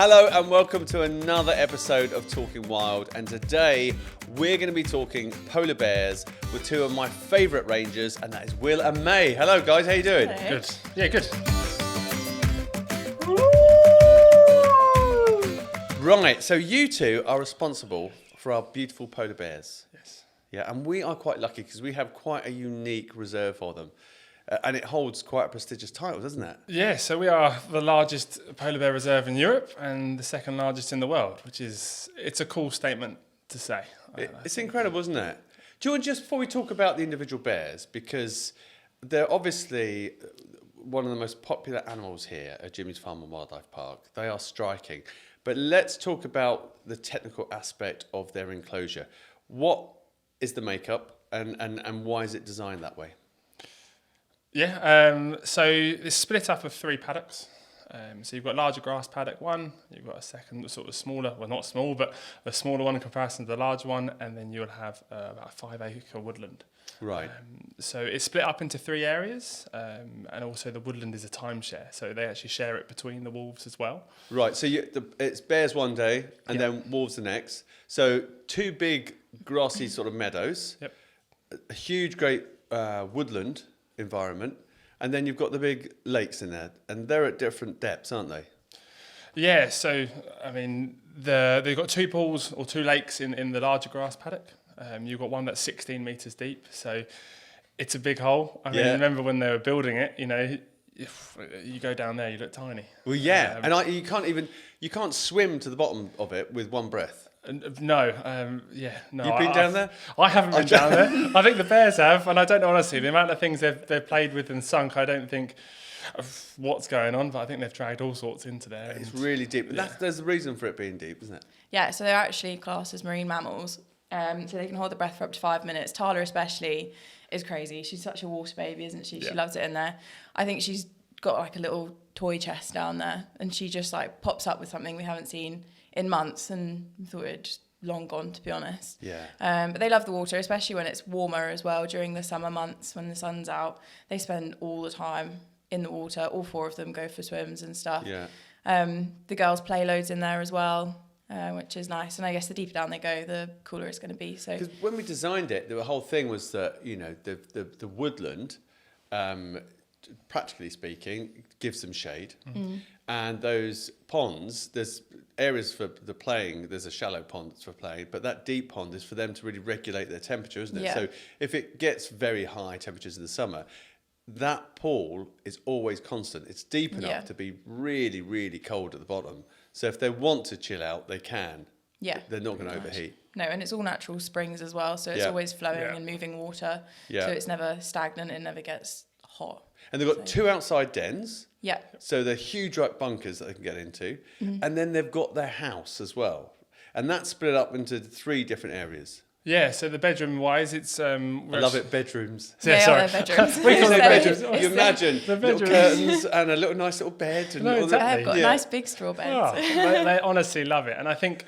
Hello and welcome to another episode of Talking Wild, and today we're going to be talking polar bears with two of my favourite rangers, and that is Will and Mae. Hello guys, how you doing? Hello. Good. Yeah, good. Right, so you two are responsible for our beautiful polar bears. Yes. Yeah, and we are quite lucky because we have quite a unique reserve for them. And it holds quite a prestigious title, doesn't it? Yeah, so we are the largest polar bear reserve in Europe and the second largest in the world, it's a cool statement to say. It's incredible, isn't it? Do you want just before we talk about the individual bears, because they're obviously one of the most popular animals here at Jimmy's Farm and Wildlife Park. They are striking. But let's talk about the technical aspect of their enclosure. What is the makeup and why is it designed that way? Yeah, so it's split up of three paddocks. So you've got larger grass paddock one, you've got a second sort of smaller, well not small, but a smaller one in comparison to the large one, and then you'll have about a 5-acre woodland. Right. So it's split up into three areas, and also the woodland is a timeshare, so they actually share it between the wolves as well. Right, so it's bears one day and then wolves the next. So two big grassy sort of meadows, a huge great woodland environment, and then you've got the big lakes in there, and they're at different depths, aren't they? Yeah, so I mean, they've got two pools or two lakes in the larger grass paddock. You've got one that's 16 metres deep, so it's a big hole. I mean, remember when they were building it, you know, if you go down there, you look tiny. Well, yeah, and you can't swim to the bottom of it with one breath. No. You've been down there? I haven't been down there. I think the bears have, and I don't know, honestly, the amount of things they've played with and sunk, I don't think of what's going on, but I think they've dragged all sorts into there. It's really deep. Yeah. There's a reason for it being deep, isn't it? Yeah, so they're actually classed as marine mammals. So they can hold their breath for up to 5 minutes. Tala especially is crazy. She's such a water baby, isn't she? She loves it in there. I think she's got like a little toy chest down there, and she just like pops up with something we haven't seen in months, and we thought it just long gone, to be honest. Yeah. But they love the water, especially when it's warmer as well. During the summer months when the sun's out, they spend all the time in the water. All four of them go for swims and stuff. Yeah. The girls play loads in there as well, which is nice. And I guess the deeper down they go, the cooler it's going to be. So because when we designed it, the whole thing was that, you know, the woodland, practically speaking, gives them shade. And those ponds, there's areas for the playing, there's a shallow pond for playing, but that deep pond is for them to really regulate their temperature, isn't it? Yeah. So if it gets very high temperatures in the summer, that pool is always constant. It's deep enough to be really, really cold at the bottom. So if they want to chill out, they can. yeah, They're not going to overheat. No, and it's all natural springs as well, so it's always flowing and moving water. Yeah. So it's never stagnant, it never gets hot. And they've got two outside dens. Yeah. So they're huge like bunkers that they can get into. And then they've got their house as well. And that's split up into three different areas. Yeah, so the bedroom-wise, it's... I love it, bedrooms. They are their bedrooms. We call them bedrooms. You imagine little curtains and a little nice little bed. And No, all that. I've got nice big straw beds. Oh, they honestly love it. And I think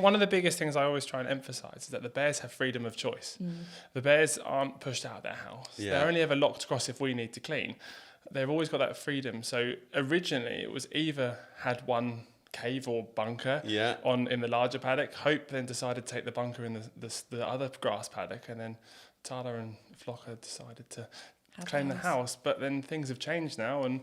one of the biggest things I always try and emphasise is that the bears have freedom of choice. The bears aren't pushed out of their house. Yeah. They're only ever locked across if we need to clean. They've always got that freedom. So originally it was Eva had one cave or bunker in the larger paddock. Hope then decided to take the bunker in the other grass paddock, and then Tala and Flocker decided to claim the house. But then things have changed now, and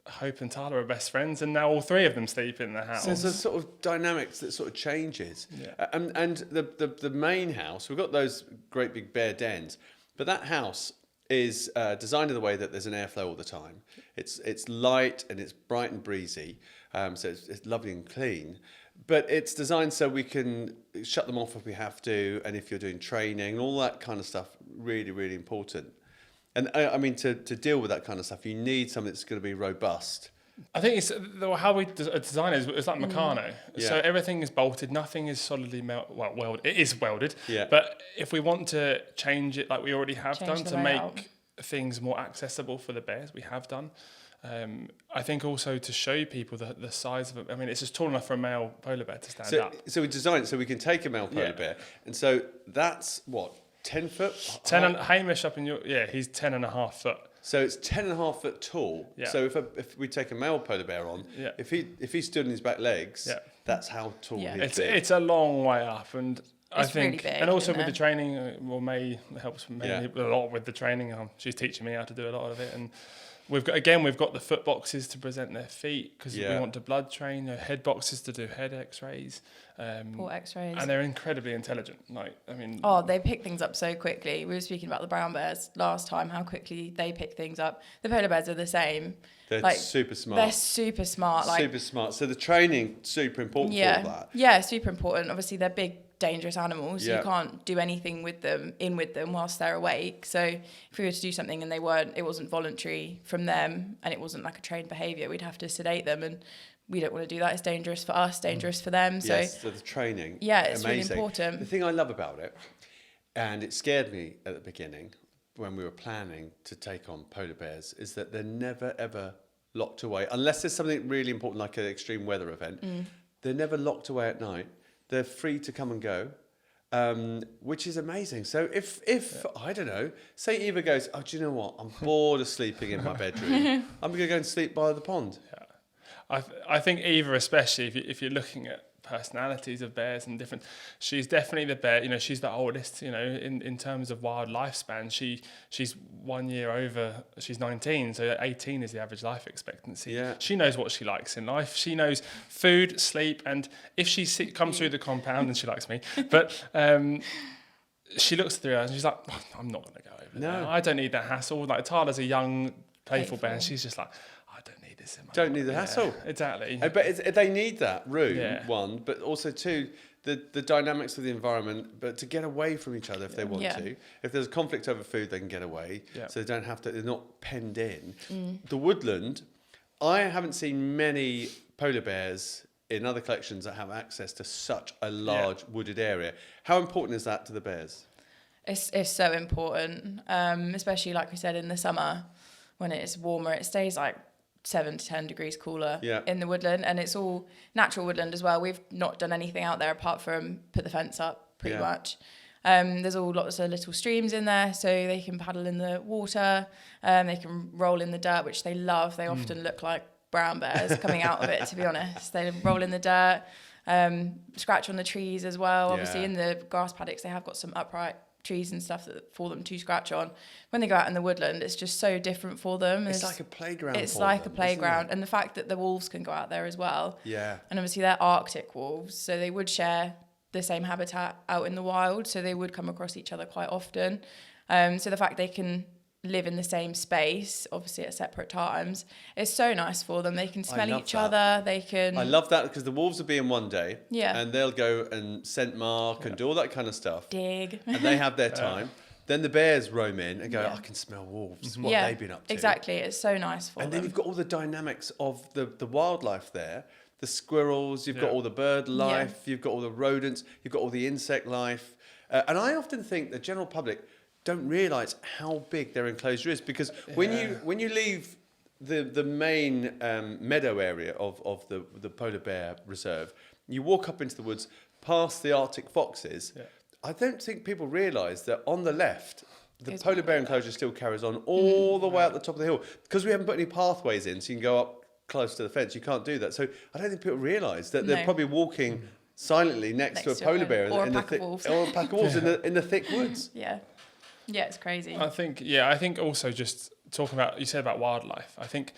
Hope and Tala are best friends, and now all three of them sleep in the house. So there's a sort of dynamics that sort of changes. Yeah. And the main house, we've got those great big bear dens, but that house is designed in the way that there's an airflow all the time. It's light and it's bright and breezy, so it's lovely and clean. But it's designed so we can shut them off if we have to, and if you're doing training, all that kind of stuff, really, really important. And I mean, to deal with that kind of stuff, you need something that's going to be robust. I think it's how we design it is like Meccano. Yeah. So everything is bolted, nothing is solidly welded. It is welded, Yeah. but if we want to change it like we already have Change done the to layout. make things more accessible for the bears, we have done. I think also to show people the size of it. I mean, it's just tall enough for a male polar bear to stand up. So we designed it so we can take a male polar bear, and so that's what, 10 foot? 10 and Hamish up in your he's 10.5 foot. So it's 10.5 foot tall. Yeah. So if we take a male polar bear on, if he stood on his back legs, that's how tall he'd be. It's a long way up, and I think, really big, and also isn't with it? the training, Mae helps me a lot with the training. She's teaching me how to do a lot of it, and we've got the foot boxes to present their feet because we want to blood train. Head boxes to do head X-rays, or X-rays, and they're incredibly intelligent. They pick things up so quickly. We were speaking about the brown bears last time, how quickly they pick things up. The polar bears are the same. They're super smart. They're super smart. Super smart. So the training super important for all that. Yeah, super important. Obviously, they're big, dangerous animals. Yeah. You can't do anything with them whilst they're awake. So if we were to do something and it wasn't voluntary from them, and it wasn't like a trained behaviour, we'd have to sedate them, and we don't want to do that. It's dangerous for us, dangerous for them. So so the training. Yeah, it's amazing. really important. The thing I love about it, and it scared me at the beginning when we were planning to take on polar bears, is that they're never ever locked away unless there's something really important like an extreme weather event. They're never locked away at night. They're free to come and go, which is amazing. So if I don't know, say Eva goes, oh, do you know what? I'm bored of sleeping in my bedroom. I'm going to go and sleep by the pond. Yeah. I think Eva, especially if you're looking at personalities of bears and different, she's definitely the bear. She's the oldest. In terms of wild lifespan, she's 1 year over. She's 19, so 18 is the average life expectancy. Yeah. She knows what she likes in life. She knows food, sleep, and if she comes through the compound, and she likes me, but she looks through us and she's like, I'm not going to go over there. I don't need that hassle. Like Tara's a young, playful bear, and she's just like, Don't need the hassle. Exactly. But they need that room, one, but also two, the dynamics of the environment, but to get away from each other if they want to. If there's a conflict over food, they can get away. So they don't have to, they're not penned in. The Woodland, I haven't seen many polar bears in other collections that have access to such a large wooded area. How important is that to the bears? It's so important, especially like we said in the summer when it's warmer. It stays like 7 to 10 degrees cooler in the woodland, and it's all natural woodland as well. We've not done anything out there apart from put the fence up pretty much. There's all lots of little streams in there, so they can paddle in the water, they can roll in the dirt, which they love. They often look like brown bears coming out of it, to be honest. They roll in the dirt, scratch on the trees as well. Obviously in the grass paddocks they have got some upright trees and stuff for them to scratch on. When they go out in the woodland, it's just so different for them. It's like a playground. It's like a playground, and the fact that the wolves can go out there as well. Yeah. And obviously they're Arctic wolves, so they would share the same habitat out in the wild, so they would come across each other quite often. So the fact they can live in the same space, obviously at separate times, it's so nice for them. They can smell each other. They can. I love that because the wolves will be in one day, yeah, and they'll go and scent mark and do all that kind of stuff. Dig. And they have their time. Then the bears roam in and go, I can smell wolves. What they've been up to. Exactly. It's so nice for them. And then you've got all the dynamics of the wildlife there. The squirrels, you've got all the bird life, you've got all the rodents, you've got all the insect life. And I often think the general public don't realise how big their enclosure is, because when you leave the main meadow area of the polar bear reserve, you walk up into the woods past the Arctic foxes. I don't think people realise that on the left the polar bear enclosure still carries on all the way up the top of the hill, because we haven't put any pathways in so you can go up close to the fence. You can't do that. So I don't think people realise that they're probably walking silently next to a polar bear or in a pack of wolves in the thick woods. Yeah, it's crazy. I think also just talking about, you said about wildlife, I think,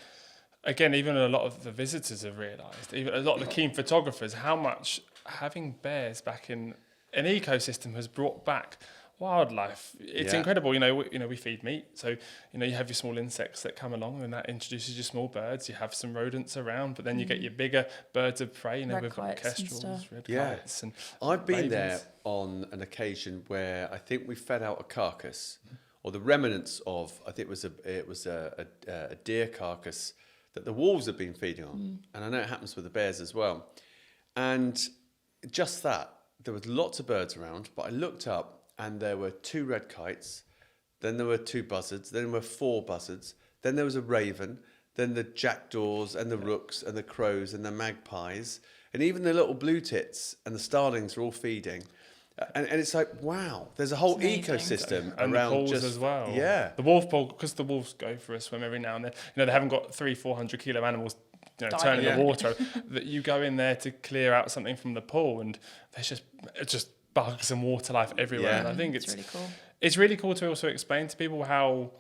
again, even a lot of the visitors have realised, even a lot of the keen photographers, how much having bears back in an ecosystem has brought back wildlife. It's incredible. We feed meat, so you have your small insects that come along, and that introduces your small birds. You have some rodents around, but then you get your bigger birds of prey. We've got kestrels, red kites, and I've been there on an occasion where I think we fed out a carcass, or the remnants of, I think it was a deer carcass that the wolves have been feeding on, and I know it happens with the bears as well. And just that, there was lots of birds around, but I looked up and there were 2 red kites, then there were 2 buzzards, then there were 4 buzzards, then there was a raven, then the jackdaws and the rooks and the crows and the magpies, and even the little blue tits and the starlings were all feeding. And it's like, wow, there's a whole ecosystem and around the pools just as well. Yeah, the wolf pool, because the wolves go for a swim every now and then. They haven't got 300-400 kilo animals, turning the water. That you go in there to clear out something from the pool, and there's just bugs and water life everywhere. Yeah. And I think it's really cool. It's really cool to also explain to people how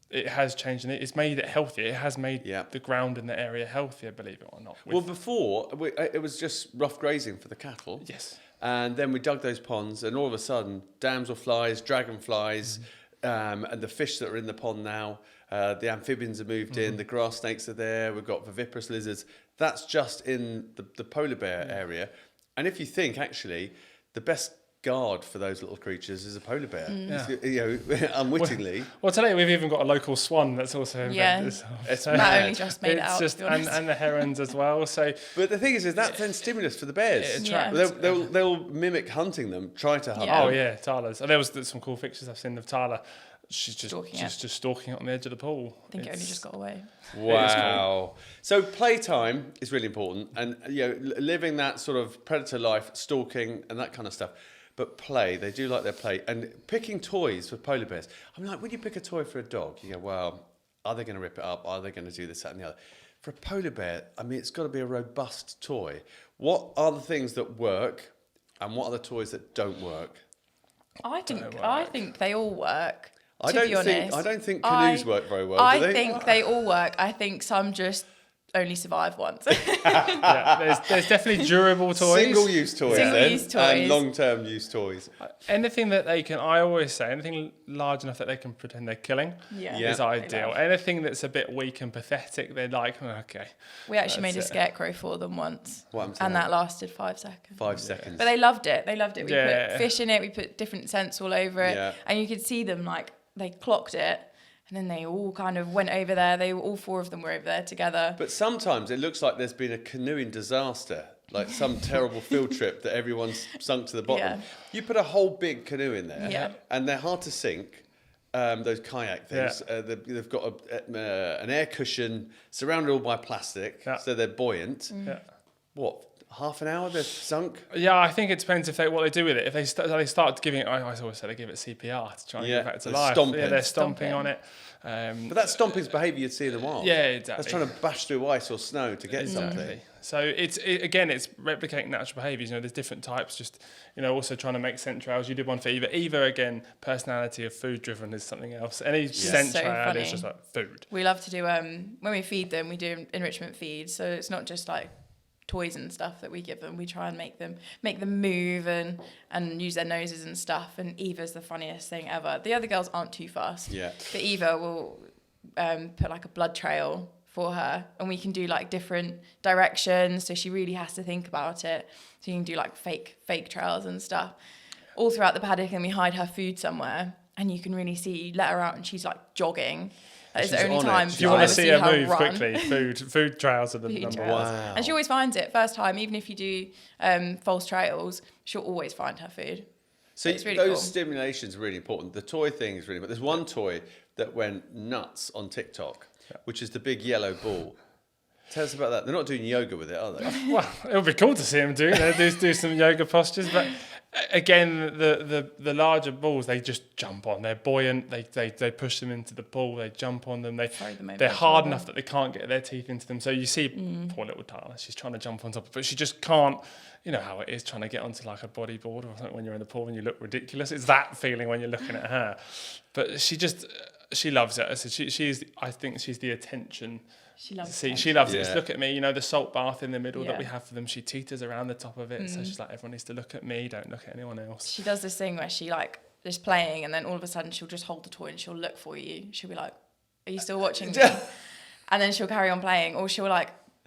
it has changed, and it's made it healthier. It has made the ground in the area healthier, believe it or not. Well, before, it was just rough grazing for the cattle. Yes. And then we dug those ponds, and all of a sudden, damselflies, dragonflies, and the fish that are in the pond now, the amphibians have moved in, the grass snakes are there, we've got viviparous lizards. That's just in the polar bear area. And if you think, actually, the best guard for those little creatures is a polar bear. Unwittingly. Well, today we've even got a local swan that's also invented. It's Matt only just made it out. And the herons as well. So, but the thing is that's then stimulus for the bears. They'll mimic hunting them, try to hunt them. Oh yeah, Tala's. And there was some cool pictures I've seen of Tala. She's just stalking it on the edge of the pool. I think it only just got away. Wow. So playtime is really important, and living that sort of predator life, stalking and that kind of stuff. But play, they do like their play. And picking toys for polar bears. I'm like, when you pick a toy for a dog, you go, well, are they going to rip it up? Are they going to do this, that, and the other? For a polar bear, I mean, it's got to be a robust toy. What are the things that work, and what are the toys that don't work? I think they all work. I don't think canoes work very well, do they? I think they all work. I think some just only survive once. There's definitely durable toys. Single-use toys. And long-term use toys. Anything that they can, I always say, anything large enough that they can pretend they're killing is ideal. Anything that's a bit weak and pathetic, they're like, okay. We actually made a scarecrow for them once. And that lasted 5 seconds. 5 seconds. But they loved it. We put fish in it. We put different scents all over it. Yeah. And you could see them, they clocked it. And then they all kind of went over there. All 4 of them were over there together. But sometimes it looks like there's been a canoeing disaster, like some terrible field trip that everyone's sunk to the bottom. Yeah. You put a whole big canoe in there, and they're hard to sink. Those kayak things. Yeah. They've got an air cushion surrounded all by plastic, so they're buoyant. Yeah. What? Half an hour they're sunk? Yeah, I think it depends what they do with it. If they start giving it, I always say they give it CPR to try and get it back to life. They're stomping on it. But that's stomping's behaviour you'd see in the wild. Yeah, exactly. That's trying to bash through ice or snow to get something. So it's replicating natural behaviours. There's different types. Also trying to make scent trails. You did one for Eva. Eva, again, personality of food driven is something else. Any scent trail is just like food. We love to do when we feed them, we do enrichment feeds. So it's not just like toys and stuff that we give them. We try and make them move and use their noses and stuff. And Eva's the funniest thing ever. The other girls aren't too fast. Yeah. But Eva will put a blood trail for her, and we can do different directions. So she really has to think about it. So you can do fake trails and stuff all throughout the paddock, and we hide her food somewhere, and you can really see. You let her out, and she's she's the only time. If you want to see her move quickly, food trails are the number one. Wow. And she always finds it first time. Even if you do false trails, she'll always find her food. So it's really those stimulations are really important. The toy thing is really important. There's one toy that went nuts on TikTok, which is the big yellow ball. Tell us about that. They're not doing yoga with it, are they? Well, it would be cool to see them do some yoga postures, but again, the larger balls, they just jump on. They're buoyant. They push them into the pool. They jump on them. They're hard enough that they can't get their teeth into them. So you see, poor little Tala, she's trying to jump on top, but she just can't. You know how it is trying to get onto a bodyboard or something when you're in the pool and you look ridiculous. It's that feeling when you're looking at her. But she loves it. So I think she's the attention. She loves it. Just look at me. The salt bath in the middle that we have for them. She teeters around the top of it. So she's like, everyone needs to look at me. Don't look at anyone else. She does this thing where she just playing, and then all of a sudden she'll just hold the toy and she'll look for you. She'll be like, "Are you still watching me?" And then she'll carry on playing, or she'll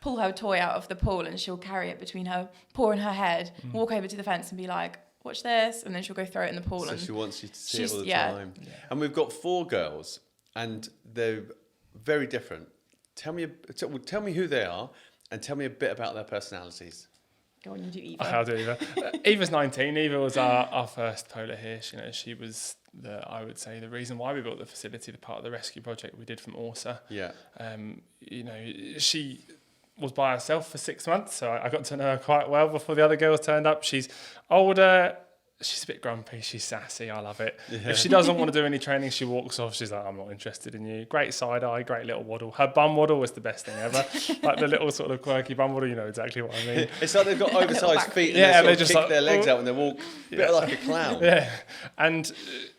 pull her toy out of the pool and she'll carry it between her paw and her head, walk over to the fence and be like, "Watch this," and then she'll go throw it in the pool. So she wants you to see it all the time. Yeah. And we've got 4 girls, and they're very different. Tell me who they are, and tell me a bit about their personalities. Go on, you do Eva. I'll do Eva. Eva's 19. Eva was our first polar hirsch. She was I would say the reason why we built the facility, the part of the rescue project we did from Orsa. Yeah. She was by herself for 6 months, so I got to know her quite well before the other girls turned up. She's older, she's a bit grumpy. She's sassy. I love it. Yeah. If she doesn't want to do any training, she walks off. She's like, I'm not interested in you. Great side eye, great little waddle. Her bum waddle was the best thing ever. Like the little sort of quirky bum waddle, you know exactly what I mean. It's like they've got oversized feet and they just kick like, their legs out when they walk, a bit like a clown. Yeah, and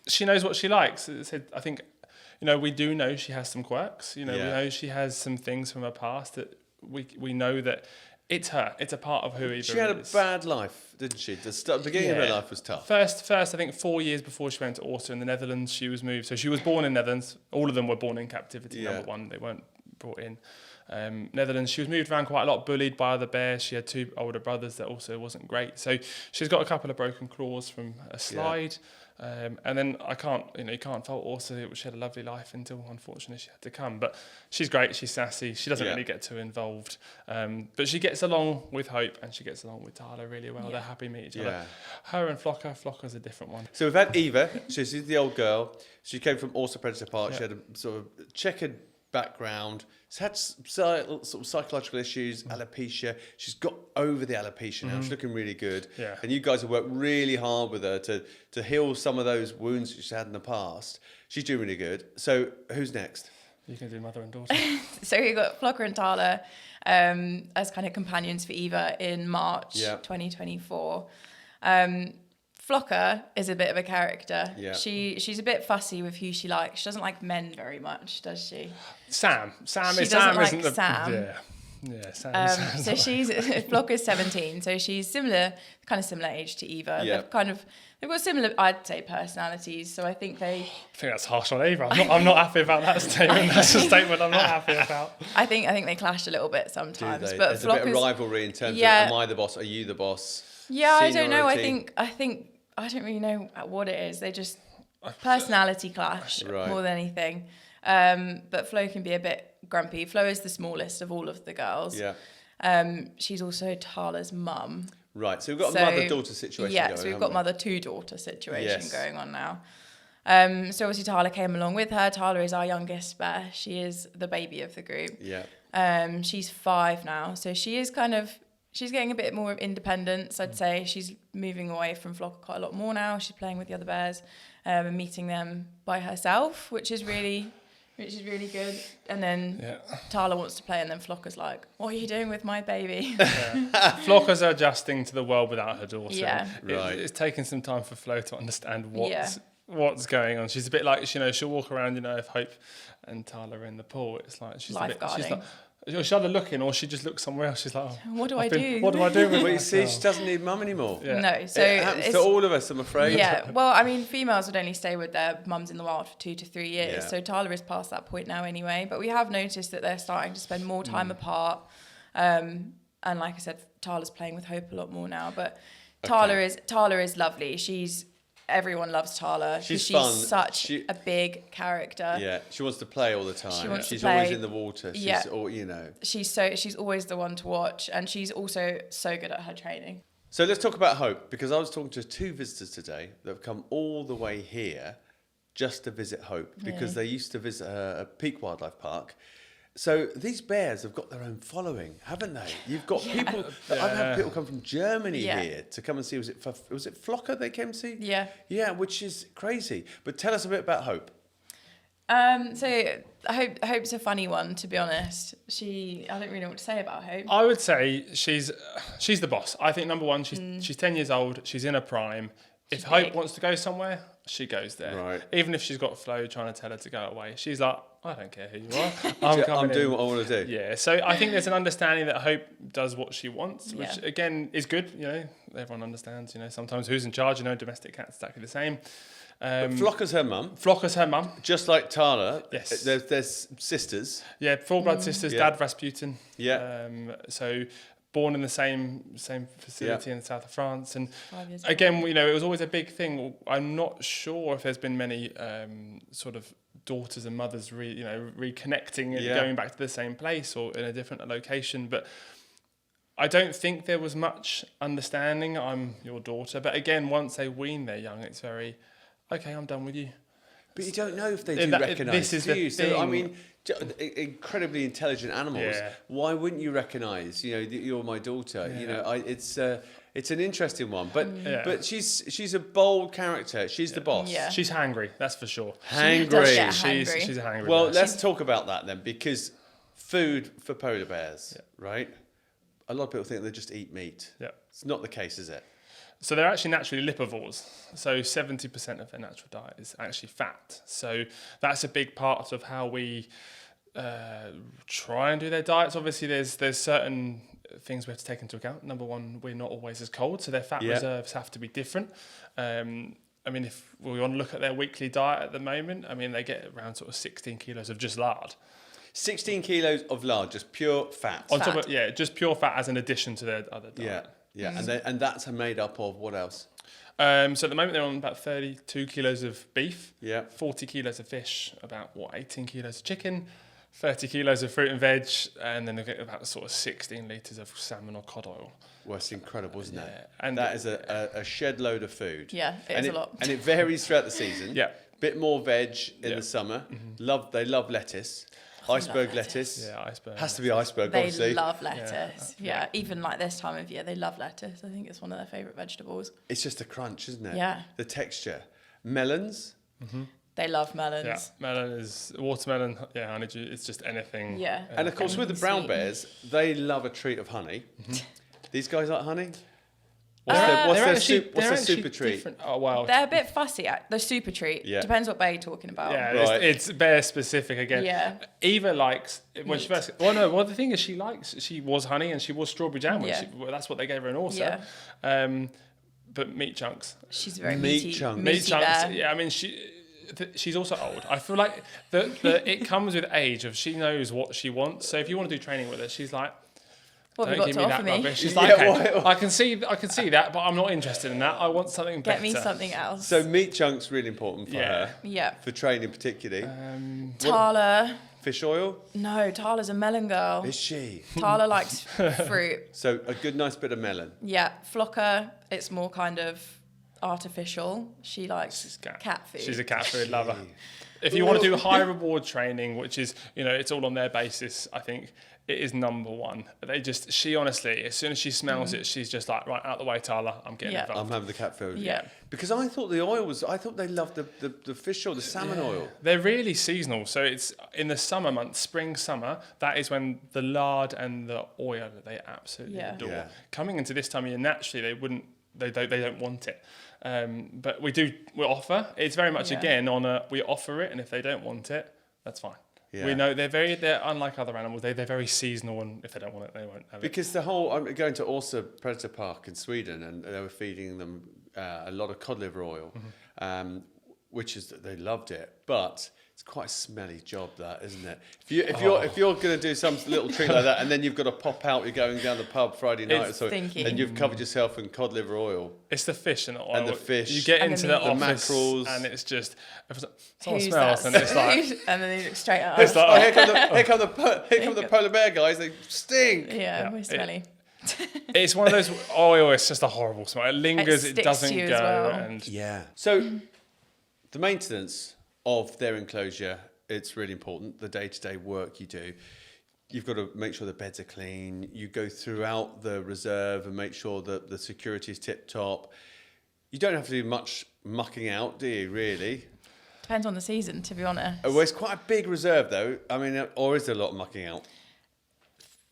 she knows what she likes. I think, we do know she has some quirks. We know she has some things from her past that we know that it's her. It's a part of who Eva is. She had a bad life, didn't she? The beginning of her life was tough. First, I think 4 years before she went to Orta in the Netherlands, she was moved. So she was born in Netherlands. All of them were born in captivity, number one. They weren't brought in. Netherlands, she was moved around quite a lot, bullied by other bears. She had 2 older brothers that also wasn't great. So she's got a couple of broken claws from a slide. And then you can't fault Orsa. She had a lovely life until, unfortunately, she had to come. But she's great. She's sassy. She doesn't really get too involved. But she gets along with Hope and she gets along with Tyler really well. They're happy to meet each other. Her and Flocker's a different one. So we've had Eva. She's the old girl. She came from Orsa Predator Park. She had a sort of checkered background. She's had sort of psychological issues, alopecia. She's got over the alopecia now. She's looking really good. Yeah. And you guys have worked really hard with her to heal some of those wounds that she's had in the past. She's doing really good. So who's next? You can do mother and daughter. So we've got Flocker and Tyler as kind of companions for Eva in March 2024. Flocker is a bit of a character. Yeah. She's a bit fussy with who she likes. She doesn't like men very much, does she? Sam. Sam isn't Sam. Yeah, Sam. So Flocker's 17, so she's kind of similar age to Eva. Yeah. They've got similar, I'd say, personalities. So I think that's harsh on Eva. I'm not happy about that statement. That's a statement I'm not happy about. I think they clash a little bit sometimes. But there's a bit of rivalry in terms of, am I the boss? Are you the boss? Yeah, seniority. I don't know. I think I don't really know what it is. They just personality clash more than anything. But Flo can be a bit grumpy. Flo is the smallest of all of the girls. Yeah. She's also Tyler's mum. Right. So we've got a mother-daughter situation going on. Yeah, so we've got mother-to-daughter situation going on now. So obviously Tyler came along with her. Tyler is our youngest bear. She is the baby of the group. Yeah. She's 5 now. So she's getting a bit more of independence, I'd say. She's moving away from Flocker quite a lot more now. She's playing with the other bears and meeting them by herself, which is really good. And then Tyler wants to play, and then Flocker's like, what are you doing with my baby? Flocker's adjusting to the world without her daughter. Yeah. It's taking some time for Flo to understand what's going on. She's a bit like, she'll walk around, if Hope and Tyler are in the pool, it's like she's either looking or she just looks somewhere else. She's like, what do I do? What do I do with Well, you see, she doesn't need mum anymore. Yeah. No, so it happens to all of us, I'm afraid. Yeah, well, I mean, females would only stay with their mums in the wild for 2 to 3 years. Yeah. So Tyler is past that point now anyway. But we have noticed that they're starting to spend more time apart. And like I said, Tyler's playing with Hope a lot more now. But Tyler is lovely. Everyone loves Tyler. She's fun. Such a big character. Yeah, she wants to play all the time. She's play. Always in the water. She's always the one to watch, and she's also so good at her training. So let's talk about Hope, because I was talking to 2 visitors today that have come all the way here just to visit Hope, because they used to visit her at Peak Wildlife Park. So these bears have got their own following, haven't they? You've got people. I've had people come from Germany here to come and see. Was it Flocker they came to see? Yeah. Yeah, which is crazy. But tell us a bit about Hope. So Hope's a funny one, to be honest. I don't really know what to say about Hope. I would say she's the boss. I think number one, she's 10 years old. She's in her prime. If Hope wants to go somewhere, she goes there. Right. Even if she's got Flo trying to tell her to go away, she's like, I don't care who you are. I'm doing what I want to do. Yeah. So I think there's an understanding that Hope does what she wants, which again is good. Everyone understands. Sometimes who's in charge. Domestic cat's exactly the same. But Flocker's her mum. Flocker's her mum. Just like Tyler. Yes. There's sisters. Yeah, full blood sisters. Yeah. Dad Rasputin. Yeah. So born in the same facility in the south of France, and again, it was always a big thing. I'm not sure if there's been many sort of daughters and mothers reconnecting and going back to the same place or in a different location, but I don't think there was much understanding. I'm your daughter, but again, once they wean their young, it's very okay. I'm done with you. But you don't know if they do recognise you. Thing. So I mean, incredibly intelligent animals. Yeah. Why wouldn't you recognise? You're my daughter. Yeah. It's It's an interesting one, but she's a bold character. She's the boss. Yeah. She's hangry, that's for sure. Hangry. does get hangry. She's a hangry. Well, bear. let's talk about that then, because food for polar bears, right? A lot of people think they just eat meat. Yeah. It's not the case, is it? So they're actually naturally lipivores. So 70% of their natural diet is actually fat. So that's a big part of how we try and do their diets. Obviously, there's certain things we have to take into account. Number one, we're not always as cold, so their fat reserves have to be different. I mean, if we want to look at their weekly diet at the moment, I mean, they get around sort of 16 kilos of just lard. 16 kilos of lard, just pure fat. On top of, just pure fat as an addition to their other diet. Yeah, and that's made up of what else? So at the moment they're on about 32 kilos of beef, 40 kilos of fish, about 18 kilos of chicken, 30 kilos of fruit and veg, and then they get about sort of 16 litres of salmon or cod oil. Well, it's incredible, isn't it? And that is a shed load of food. Yeah, it is a lot. And it varies throughout the season. Yeah. Bit more veg in the summer. They love lettuce. Iceberg lettuce. Yeah, iceberg. Has to be iceberg, They obviously. love lettuce. Yeah, even like this time of year, they love lettuce. I think it's one of their favourite vegetables. It's just a crunch, isn't it? Yeah. The texture. Melons. They love melons. Yeah, melon is watermelon. Yeah, honeydew. It's just anything. Yeah. And of course, with the brown sweet. bears, they love a treat of honey. These guys like honey? They're What's their actually super treat? different. Oh wow. They're a bit fussy. The super treat. Yeah. Depends what bear you're talking about. Yeah, Right. it's bear specific again. Yeah. Eva likes when she Meat. first. Well, no. Well, the thing is, she was honey and she was strawberry jam. Yeah. That's what they gave her in Orsa. But meat chunks. She's a very Meat meaty, chunks. Meat meaty chunks. bear. Yeah, I mean she's also old. I feel like it comes with age. Of she knows what she wants. So if you want to do training with her, she's like, What have don't you give got me to offer that me? rubbish. She's Yeah, like, okay, what- I can see that, but I'm not interested in that. I want something better. Get me something else. So meat chunks really important for her. Yeah. For training particularly. Tala. Fish oil? No, Tala's a melon girl. Is she? Tala likes fruit. So a good nice bit of melon. Yeah. Flocker, it's more kind of artificial. She likes cat food. She's a cat food lover. If you want to do high reward training, which is, it's all on their basis, I think it is number one. She honestly, as soon as she smells it, she's just like, right, out the way, Tala, I'm getting involved. I'm having the cat food. Yeah. Because I thought I thought they loved the fish oil, the salmon oil. They're really seasonal. So it's in the summer months, spring, summer, that is when the lard and the oil they absolutely adore. Yeah. Coming into this time of year, naturally, they don't want it. But we offer. It's very much again we offer it, and if they don't want it, that's fine. Yeah. We know they're unlike other animals. They're very seasonal, and if they don't want it, they won't have it. Because I'm going to Orsa Predator Park in Sweden, and they were feeding them a lot of cod liver oil, which is they loved it, but it's quite a smelly job, that, isn't it? If you're going to do some little treat like that, and then you've got to pop out, you're going down the pub Friday night, or something, and you've covered yourself in cod liver oil. It's the fish and the oil. And the fish. You get And into the the meat. office, Mackerels. and it's just someone Who's smells, that? and it's like And then they look straight at it's us. like Oh, here come the polar bear guys. They stink. Yeah, we're smelly. it's one of those oil. It's just a horrible smell. It lingers. It sticks doesn't to you go. as well. And Yeah. So the maintenance of their enclosure, it's really important. The day-to-day work you do, you've got to make sure the beds are clean. You go throughout the reserve and make sure that the security is tip-top. You don't have to do much mucking out, do you, really? Depends on the season, to be honest. Well, it's quite a big reserve, though. I mean, or is there a lot of mucking out?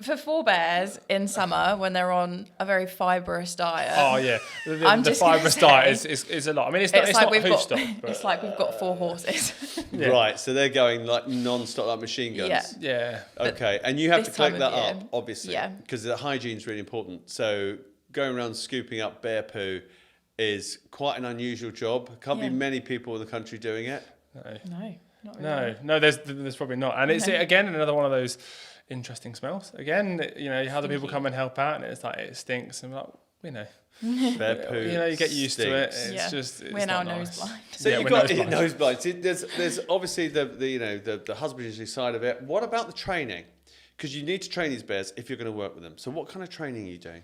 For forebears in summer, when they're on a very fibrous diet, oh yeah, the I'm just gonna fibrous say- diet is a lot. I mean, it's not we've hoof got stock, but it's like we've got 4 horses. Yeah. Right, so they're going like non-stop, like machine guns. Yeah. yeah. Okay, and you have to this time collect that of up, year, obviously, yeah. because the hygiene is really important. So going around scooping up bear poo is quite an unusual job. Can't be Yeah. many people in the country doing it. No, not really. No, there's probably not. And it's again another one of those interesting smells. Again, how the people come and help out, and it's like it stinks, and we're like, Bear poo. you get used to it. stinks. It's Yeah. just it's We're now not nice. nose blind. So Yeah, you've we're got nose blind. nose blind. See, there's obviously the husbandry side of it. What about the training? Because you need to train these bears if you're going to work with them. So what kind of training are you doing?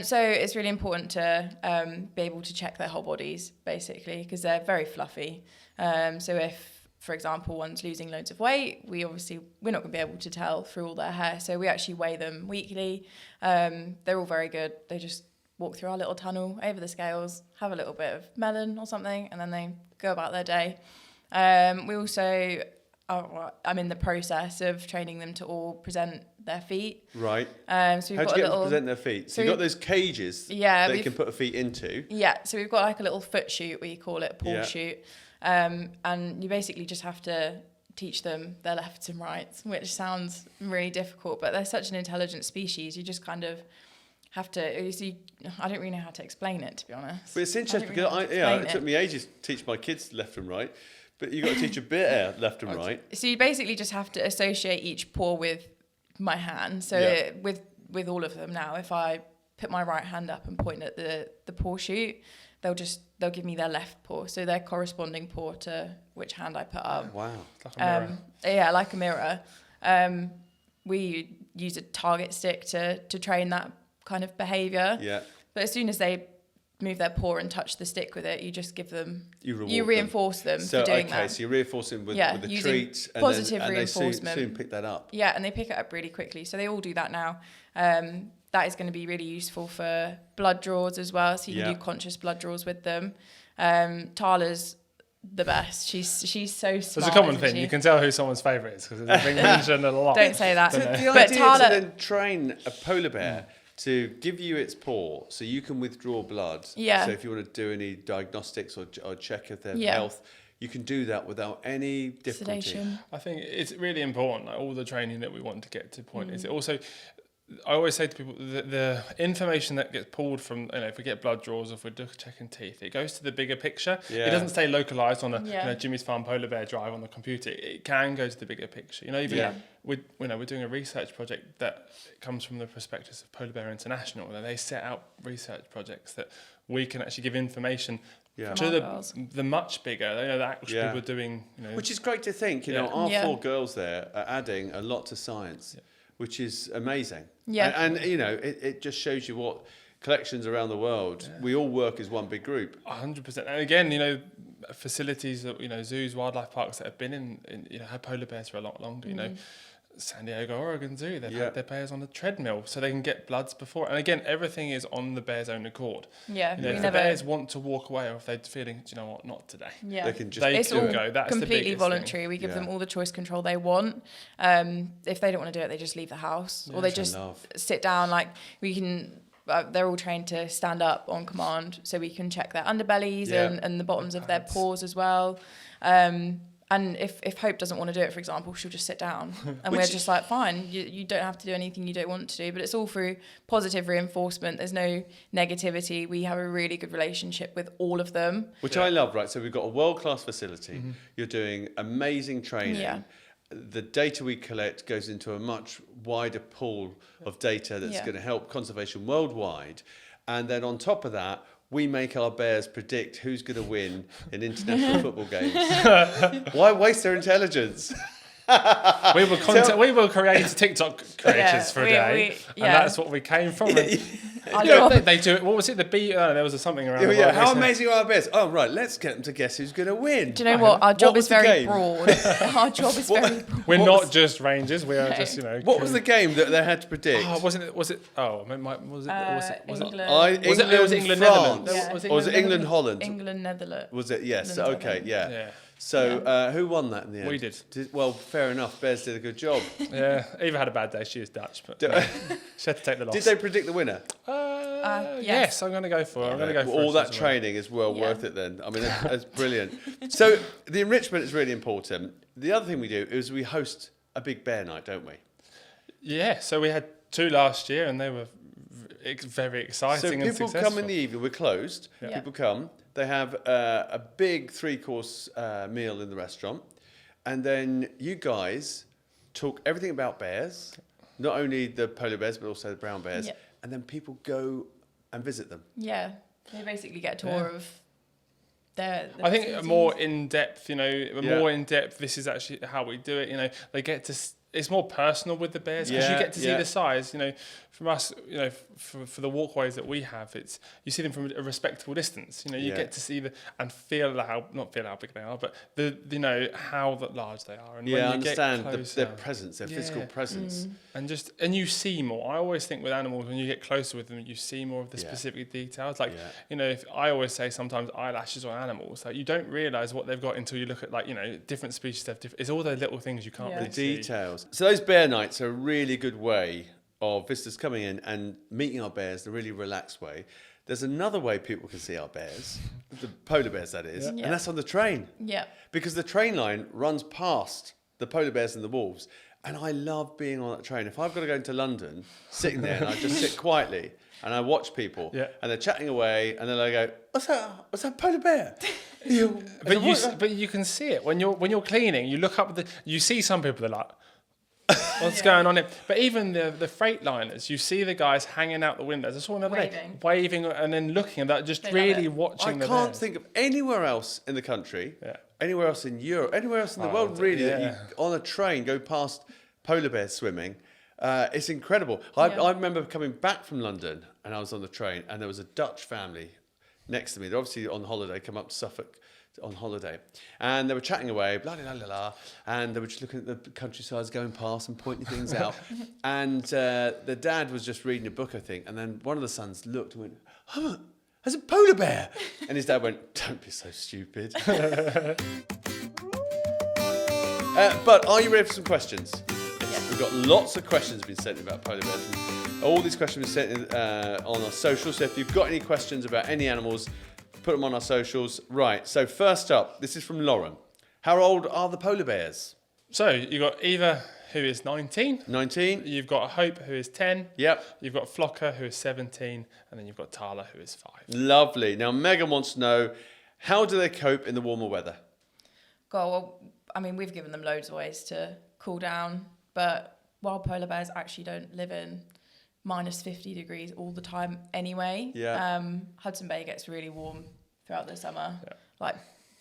So it's really important to be able to check their whole bodies, basically, because they're very fluffy. So if, for example, one's losing loads of weight, we're not going to be able to tell through all their hair. So we actually weigh them weekly. They're all very good. They just walk through our little tunnel over the scales, have a little bit of melon or something, and then they go about their day. We also, I'm in the process of training them to all present their feet. Right. So we've How got do you get a them to little, present their feet? So you've got those cages that you can put a feet into. Yeah, so we've got like a little foot shoot, we call it, paw Yeah. shoot. And you basically just have to teach them their lefts and rights, which sounds really difficult, but they're such an intelligent species. You just kind of have to. I don't really know how to explain it, to be honest. But it's interesting because it took me ages to teach my kids left and right, but you got to teach a bit left and right. So you basically just have to associate each paw with my hand. So with all of them now, if I put my right hand up and point at the paw shoot, they'll give me their left paw, so their corresponding paw to which hand I put up. Wow. Like a mirror. Yeah, like a mirror. We use a target stick to train that kind of behaviour. Yeah. But as soon as they move their paw and touch the stick with it, you just give them, you reinforce them for doing that. So you reinforce them with the using treat, and positive then, reinforcement. they soon pick that up. Yeah, and they pick it up really quickly. So they all do that now. That is going to be really useful for blood draws as well. So you can do conscious blood draws with them. Tala's the best. She's so smart. It's a common thing. You can tell who someone's favourite is because it's been mentioned a lot. Don't say that. So the But idea Tala, to then train a polar bear to give you its paw so you can withdraw blood. Yeah. So if you want to do any diagnostics or check if their Yeah. health, you can do that without any difficulty. sedation. I think it's really important, like all the training that we want to get to point is it also, I always say to people, the information that gets pulled from, if we get blood draws or if we're checking teeth, it goes to the bigger picture. Yeah. It doesn't stay localised on a Jimmy's Farm polar bear drive on the computer. It can go to the bigger picture. We're doing a research project that comes from the perspectives of Polar Bear International, and they set out research projects that we can actually give information to the much bigger, that actually people are doing. Which is great to think, our 4 girls there are adding a lot to science, which is amazing. Yeah. And it just shows you what collections around the world, we all work as one big group. 100%. And again, facilities that, zoos, wildlife parks that have been in had polar bears for a lot longer, San Diego, Oregon Zoo, they've had their bears on a treadmill so they can get bloods before. And again, everything is on the bear's own accord. Yeah. If the bears want to walk away or if they're feeling, do you know what, not today. Yeah. They can just It's all go. That's completely the voluntary. We give them all the choice control they want. If they don't want to do it, they just leave the house or they just sit down. Like we can, they're all trained to stand up on command, so we can check their underbellies and the bottoms of their paws as well. And if Hope doesn't want to do it, for example, she'll just sit down. And we're just like, fine, you don't have to do anything you don't want to do. But it's all through positive reinforcement. There's no negativity. We have a really good relationship with all of them. Which I love, right? So we've got a world-class facility. Mm-hmm. You're doing amazing training. Yeah. The data we collect goes into a much wider pool of data that's going to help conservation worldwide. And then on top of that, we make our bears predict who's going to win in international football games. Why waste their intelligence? We will create TikTok creators for a day, and that's what we came from. They do it. What was it? The bee? There was something around. How amazing are our bears? Oh, right. Let's get them to guess who's going to win. Do you know what? Our job is very broad. Our job is very broad. We're not just rangers. We are just, What was the game that they had to predict? Was it? Oh, was it? England. Was it England, Netherlands? Or was it England, Holland? England, Netherlands. Was it? Yes. Okay. Yeah. So who won that in the end? We did. Well, fair enough. Bears did a good job. Yeah, Eva had a bad day. She is Dutch, but she had to take the loss. Did they predict the winner? Yes, I'm going to go for it. I'm going to go for all that training is well worth it then. I mean, that's brilliant. So the enrichment is really important. The other thing we do is we host a big bear night, don't we? Yeah, so we had 2 last year and they were very exciting and successful. So people come in the evening, we're closed. Yeah. People come, they have a big 3-course meal in the restaurant. And then you guys talk everything about bears, not only the polar bears, but also the brown bears. Yeah. And then people go and visit them. Yeah, they basically get a tour of their I think more in depth, more in depth, this is actually how we do it. They get to it's more personal with the bears because you get to see the size. You know, from us, you know, for the walkways that we have, it's you see them from a respectable distance. You know, you get to see and feel not feel how big they are, but you know how large they are. And when you understand get closer, their presence, their physical presence, and you see more. I always think with animals, when you get closer with them, you see more of the specific details. Like you know, if I always say sometimes eyelashes on animals, like you don't realise what they've got until you look at, like, you know, different species have different. It's all those little things you can't really see. The details. So those bear nights are a really good way of visitors coming in and meeting our bears in a really relaxed way. There's another way people can see our bears, the polar bears that is, and that's on the train. Yeah. Because the train line runs past the polar bears and the wolves. And I love being on that train. If I've got to go into London, sitting there and I just sit quietly and I watch people and they're chatting away and then I go, what's that polar bear? But you can see it when you're cleaning. You look up you see some people that are like, what's going on here? But even the freight liners, you see the guys hanging out the windows. I saw them the other day, waving and then looking at that, just really watching. I can't think of anywhere else in the country, anywhere else in Europe, anywhere else in the world really that you on a train go past polar bears swimming. It's incredible. I remember coming back from London and I was on the train and there was a Dutch family next to me. They're obviously on holiday, come up to Suffolk on holiday, and they were chatting away, blah blah blah blah, and they were just looking at the countrysides going past and pointing things out. And the dad was just reading a book, I think, and then one of the sons looked and went, "Oh, there's a polar bear," and his dad went, "Don't be so stupid." But are you ready for some questions? Yes. We've got lots of questions been sent about polar bears. All these questions have been sent on our socials. So if you've got any questions about any animals, put them on our socials. Right, so first up, this is from Lauren. How old are the polar bears? So you've got Eva, who is 19. 19. You've got Hope, who is 10. Yep. You've got Flocker, who is 17. And then you've got Tala, who is 5. Lovely. Now, Megan wants to know, how do they cope in the warmer weather? Well, I mean, we've given them loads of ways to cool down, but wild polar bears actually don't live in minus 50 degrees all the time anyway. Yeah. Hudson Bay gets really warm throughout the summer, like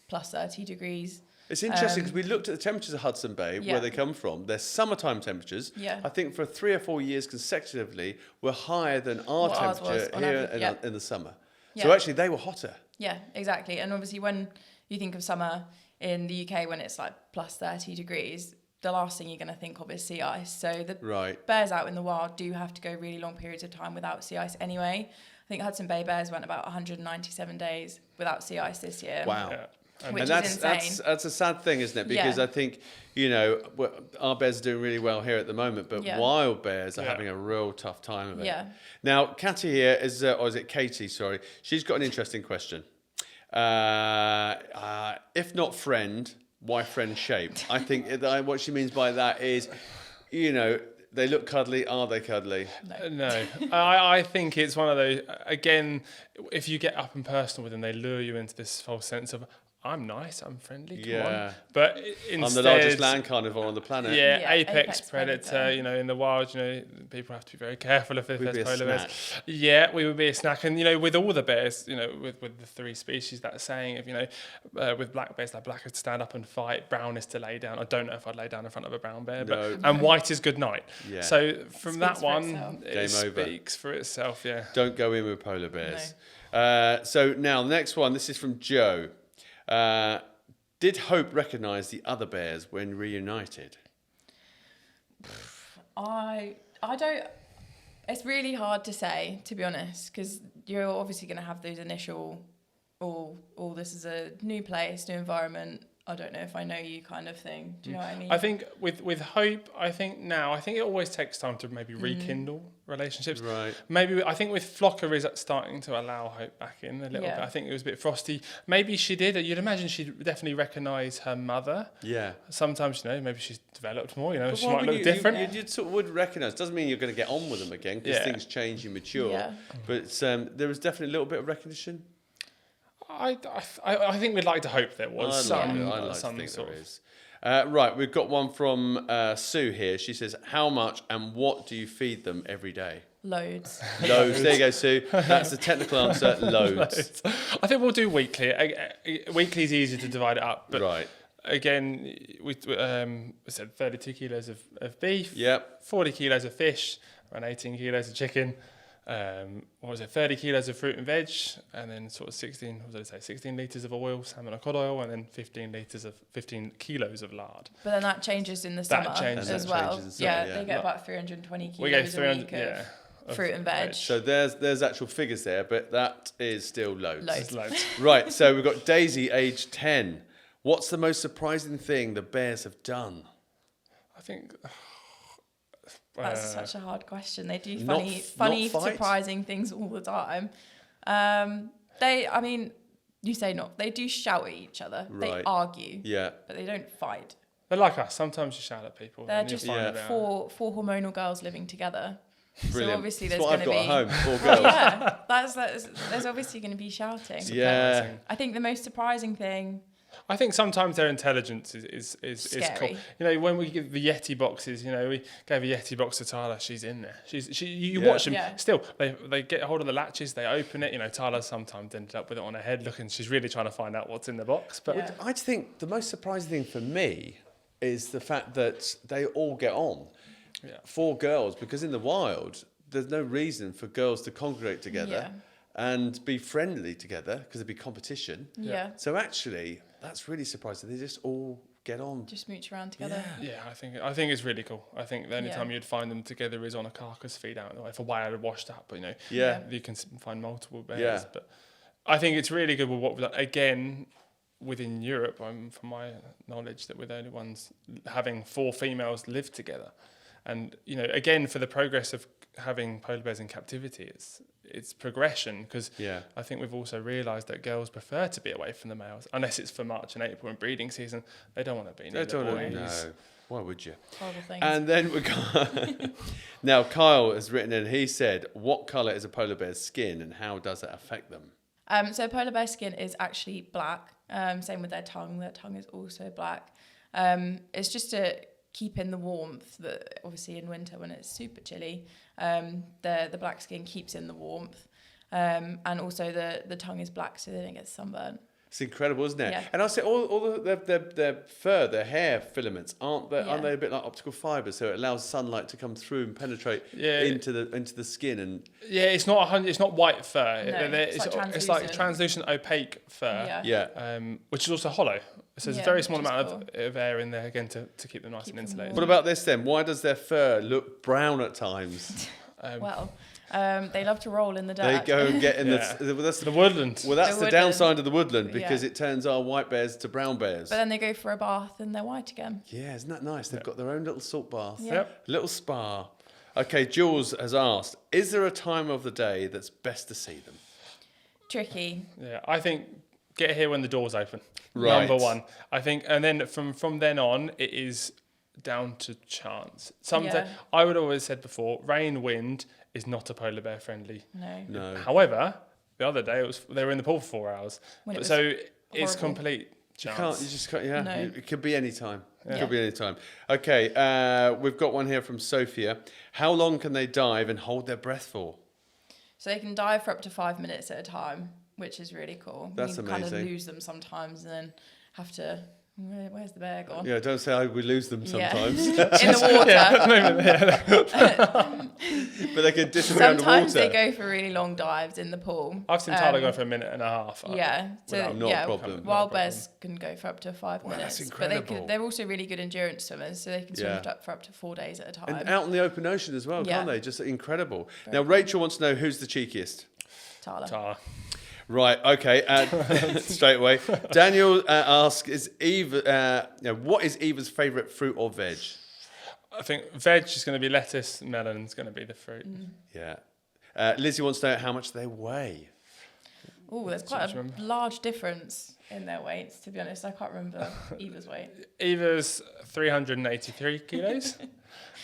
plus 30 degrees. It's interesting because we looked at the temperatures of Hudson Bay, where they come from. Their summertime temperatures, I think for 3 or 4 years consecutively, were higher than our temperature here in the summer. Yeah. So actually they were hotter. Yeah, exactly. And obviously when you think of summer in the UK when it's like plus 30 degrees, the last thing you're going to think of is sea ice. So the bears out in the wild do have to go really long periods of time without sea ice anyway. I think Hudson Bay bears went about 197 days without sea ice this year. Wow. Yeah. Which is insane. That's a sad thing, isn't it? Because I think, you know, our bears are doing really well here at the moment, but wild bears are having a real tough time of it. Yeah. Now, Katie here is, or is it Katie, sorry, she's got an interesting question. If not friend, why friend shaped? I think what she means by that is, you know, they look cuddly. Are they cuddly? No. I think it's one of those, again, if you get up and personal with them, they lure you into this false sense of, I'm nice, I'm friendly, come on. But instead, I'm the largest land carnivore on the planet. Yeah, apex predator, you know, in the wild, you know, people have to be very careful if there's polar bears. Yeah, we would be a snack. And, you know, with all the bears, you know, with the 3 species, that saying, if, you know, with black bears, like black is to stand up and fight, brown is to lay down. I don't know if I'd lay down in front of a brown bear, and white is good night. Yeah. So from that one, it speaks for itself, Don't go in with polar bears. No. So now, the next one, this is from Joe. Did Hope recognise the other bears when reunited? I don't. It's really hard to say, to be honest, because you're obviously going to have those initial, this is a new place, new environment. I don't know if I know you kind of thing. Do you know what I mean? I think with Hope, I think it always takes time to maybe rekindle relationships. Right. Maybe I think with Flocker is starting to allow Hope back in a little bit. I think it was a bit frosty. Maybe she did. You'd imagine she'd definitely recognise her mother. Yeah. Sometimes, you know, maybe she's developed more. You know, she might look different. You sort of would recognise. Doesn't mean you're going to get on with them again because things change, you mature. Yeah. But there was definitely a little bit of recognition. I think we'd like to hope there was some sort. There is. Right, we've got one from Sue here. She says, how much and what do you feed them every day? Loads. Loads. There you go, Sue. That's the technical answer. Loads. I think we'll do weekly. Weekly is easier to divide it up. But again, we said 32 kilos of beef, Yep. 40 kilos of fish, around 18 kilos of chicken. 30 kilos of fruit and veg, and then sort of 16 litres of oil, salmon or cod oil, and then 15 kilos of lard. But then that changes in the That summer changes. as That well. changes in summer, Yeah, yeah. they get about 320 We gave kilos a 300, week yeah, of fruit and veg. So there's actual figures there, but that is still loads. Loads. Loads. Right, so we've got Daisy, age 10. What's the most surprising thing the bears have done? I think That's such a hard question. They do Not funny, fight? surprising things all the time. You say not. They do shout at each other. They Right. argue, Yeah. but they don't fight. they're like us. Sometimes you shout at people. They're and you just find Yeah. out. four hormonal girls living together. Brilliant. So obviously That's there's what I've going to got be. at home, 4 girls. There's obviously going to be shouting. Yeah. I think the most surprising thing. I think sometimes their intelligence is cool. Scary. You know, when we give the Yeti boxes, you know, we gave a Yeti box to Tyler. She's in there. You Yeah. watch them. Yeah. Still, they get hold of the latches. They open it. You know, Tyler sometimes ended up with it on her head, looking. She's really trying to find out what's in the box. But Yeah. I think the most surprising thing for me is the fact that they all get on. Yeah. 4 girls, because in the wild, there's no reason for girls to congregate together and be friendly together because there'd be competition. Yeah. So actually, that's really surprising. They just all get on. Just mooch around together. yeah, I think it's really cool. I think the only time you'd find them together is on a carcass feed out. If a whale had washed up, but you know, Yeah. you can find multiple bears. Yeah. But I think it's really good with what we've done. Again, within Europe, from my knowledge, that we're the only ones having 4 females live together. And, you know, again, for the progress of having polar bears in captivity, it's progression, because I think we've also realised that girls prefer to be away from the males, unless it's for March and April and breeding season. They don't want to be near the boys. No. Why would you? Horrible things. And then we got now Kyle has written in. He said, "What colour is a polar bear's skin, and how does it affect them?" So polar bear skin is actually black. Same with their tongue. Their tongue is also black. It's just to keep in the warmth that obviously in winter when it's super chilly, the black skin keeps in the warmth. And also the tongue is black so they don't get sunburnt. It's incredible, isn't it? Yeah. And I say all their fur, their hair filaments aren't they a bit like optical fibres? So it allows sunlight to come through and penetrate into the skin and. Yeah, it's not white fur. No, It's like translucent, opaque fur. Which is also hollow. So there's a very small amount of air in there again to keep them nice and insulated. What about this then? Why does their fur look brown at times? They love to roll in the dirt. They go and get in that's the woodland. Well, that's The the downside of the woodland because it turns our white bears to brown bears. But then they go for a bath and they're white again. Yeah, isn't that nice? They've got their own little salt bath, Yep. little spa. Okay, Jules has asked, is there a time of the day that's best to see them? Tricky. Yeah, I think get here when the door's open. Right. Number one. I think, and then from then on, it is down to chance. I would always said before, rain, wind is not a polar bear friendly. No. However, the other day they were in the pool for 4 hours. So it's horrible. complete chance. You just can't, yeah. No. It could be any time. It Yeah. could be any time. Okay, we've got one here from Sophia. How long can they dive and hold their breath for? So they can dive for up to 5 minutes at a time, which is really cool. That's you kind of amazing. lose them sometimes and then have to... Where's the bear gone? Yeah, don't say we lose them sometimes. In the water. But they can disappear underwater. Sometimes they go for really long dives in the pool. I've seen Tyler go for a minute and a half. Not a problem. Wild bears can go for up to 5 minutes. That's But incredible. they're also really good endurance swimmers, so they can swim for up to 4 days at a time. And out in the open ocean as well, Yeah. can't they? Just incredible. Now, Rachel wants to know who's the cheekiest. Tyler. Right, okay, straight away. Daniel asks, what is Eva's favourite fruit or veg? I think veg is going to be lettuce, melon's going to be the fruit. Yeah. Lizzie wants to know how much they weigh. Oh, there's quite a large difference in their weights, to be honest. I can't remember Eva's weight. Eva's 383 kilos.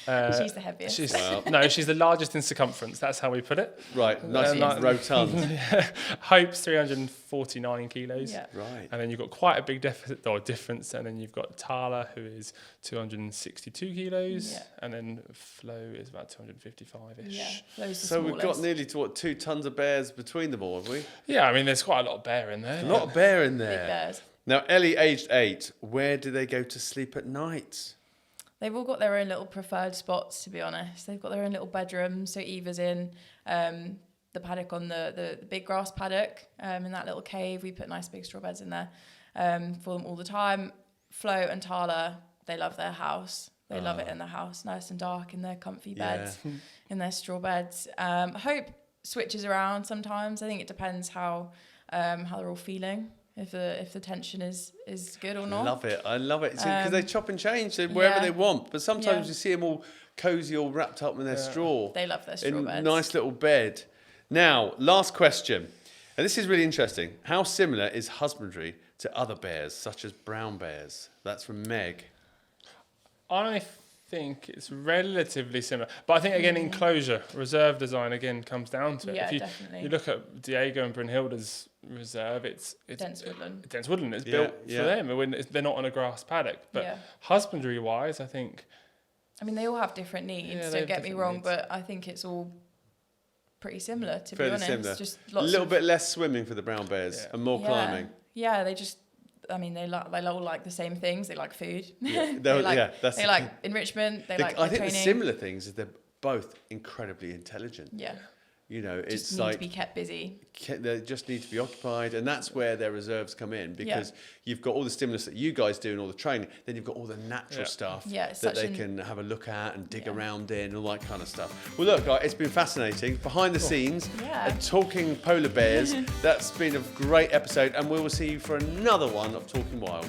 She's the heaviest. She's the largest in circumference. That's how we put it. Right, nice and rotund. Hope's 349 kilos. Yeah. Right. And then you've got quite a big difference. And then you've got Tala, who is 262 kilos. Yeah. And then Flo is about 255-ish. Yeah, Flo's the So we've got smallest. nearly to 2 tons of bears between them all, have we? Yeah, I mean, there's quite a lot of bear in there. A lot of bear in Big there. bears. Now, Ellie, aged 8, where do they go to sleep at night? They've all got their own little preferred spots, to be honest. They've got their own little bedrooms. So Eva's in the paddock on the big grass paddock, in that little cave. We put nice big straw beds in there for them all the time. Flo and Tala, they love their house. They love it in the house, nice and dark in their comfy beds, in their straw beds. Hope switches around sometimes. I think it depends how they're all feeling. If the tension is good or not. I love it because they chop and change wherever they want, but sometimes you see them all cozy, all wrapped up in their straw. They love their straw in beds. Nice little bed. Now, last question, and this is really interesting. How similar is husbandry to other bears, such as brown bears? That's from Meg. I think it's relatively similar, but I think again Enclosure reserve design again comes down to it. Yeah, if definitely. you look at Diego and Brunhilde's reserve, it's Dense woodland. Dense woodland. It's built for them when they're not on a grass paddock. But husbandry wise, I think. I mean, they all have different needs. Don't get me wrong, but I think it's all pretty similar. To be honest, similar. Just a little bit less swimming for the brown bears and more climbing. Yeah, they just. I mean, they all like the same things. They like food. Yeah, they like enrichment. They like I think training. the similar things is they're both incredibly intelligent. Yeah. You know, just it's need like to be kept busy. They just need to be occupied, and that's where their reserves come in because you've got all the stimulus that you guys do and all the training. Then you've got all the natural stuff that they can have a look at and dig around in and all that kind of stuff. Well, look, it's been fascinating behind the scenes, talking polar bears. That's been a great episode, and we will see you for another one of Talking Wild.